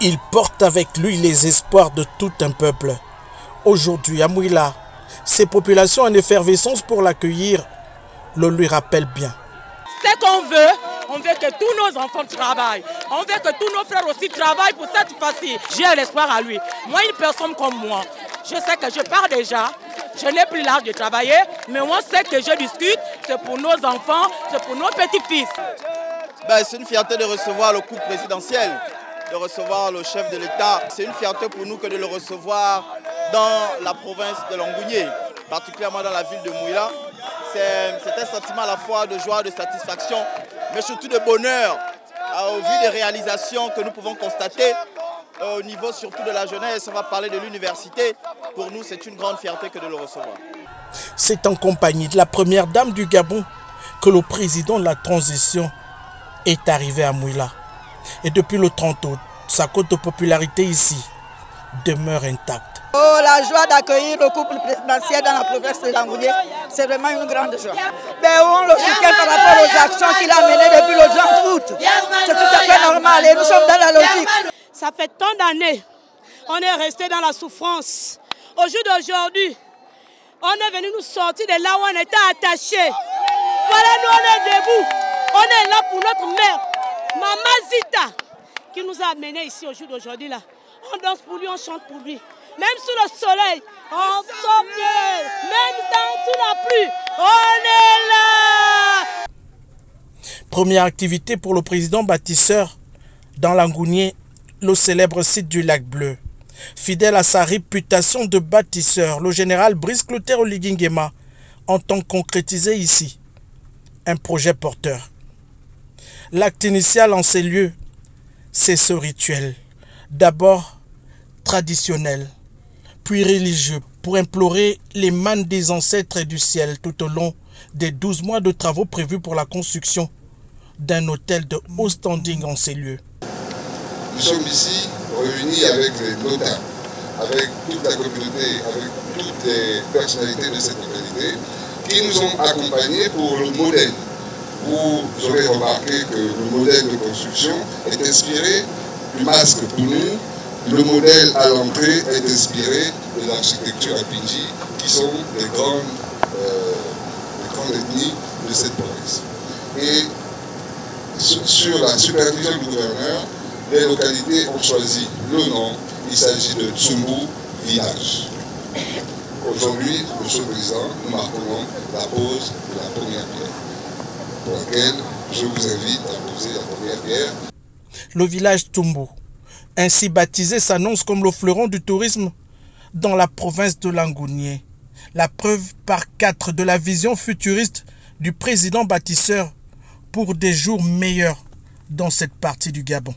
Il porte avec lui les espoirs de tout un peuple. Aujourd'hui, à Mouila, ces populations en effervescence pour l'accueillir le lui rappellent bien. Ce qu'on veut, on veut que tous nos enfants travaillent. On veut que tous nos frères aussi travaillent pour cette fois-ci. J'ai l'espoir à lui. Moi, une personne comme moi, je sais que je pars déjà. Je n'ai plus l'âge de travailler, mais moi, ce que je discute, c'est pour nos enfants, c'est pour nos petits-fils. C'est une fierté de recevoir le couple présidentiel, de recevoir le chef de l'État. C'est une fierté pour nous que de le recevoir dans la province de Langounié, particulièrement dans la ville de Mouila. C'est un sentiment à la fois de joie, de satisfaction, mais surtout de bonheur, au vu des réalisations que nous pouvons constater au niveau surtout de la jeunesse. On va parler de l'université. Pour nous, c'est une grande fierté que de le recevoir. C'est en compagnie de la première dame du Gabon que le président de la transition est arrivé à Mouila. Et depuis le 30 août, sa cote de popularité ici demeure intacte. Oh, la joie d'accueillir le couple présidentiel dans la province de Langounié, c'est vraiment une grande joie. Mais on le soutient par rapport aux actions qu'il a menées depuis le 30 août. C'est tout à fait normal et nous sommes dans la logique. Ça fait tant d'années, on est resté dans la souffrance. Au jour d'aujourd'hui, on est venu nous sortir de là où on était attachés. Voilà, nous on est debout. On est là pour notre mère, Maman Zita, qui nous a amenés ici au jour d'aujourd'hui là. On danse pour lui, on chante pour lui. Même sous le soleil, on sort bien. Même sous la pluie, on est là. Première activité pour le président bâtisseur dans Langounié, le célèbre site du Lac Bleu. Fidèle à sa réputation de bâtisseur, le général Brice Clotaire Oligingema entend concrétiser ici un projet porteur. L'acte initial en ces lieux, c'est ce rituel. D'abord traditionnel, puis religieux, pour implorer les mannes des ancêtres et du ciel tout au long des 12 mois de travaux prévus pour la construction d'un hôtel de haut standing en ces lieux. Nous sommes ici réunis avec les notables, avec toute la communauté, avec toutes les personnalités de cette localité qui nous ont accompagnés pour le modèle. Vous aurez remarqué que le modèle de construction est inspiré du masque pour nous. Le modèle à l'entrée est inspiré de l'architecture à Pidgin, qui sont les grandes ethnies de cette province. Et sur la supervision du gouverneur, les localités ont choisi le nom. Il s'agit de Tsumbu Village. Aujourd'hui, Monsieur le Président, nous marquons la pose de la première pierre, pour laquelle je vous invite à poser la première pierre. Le village Tsumbu, ainsi baptisé, s'annonce comme le fleuron du tourisme dans la province de Langounié. La preuve par 4 de la vision futuriste du président bâtisseur pour des jours meilleurs dans cette partie du Gabon.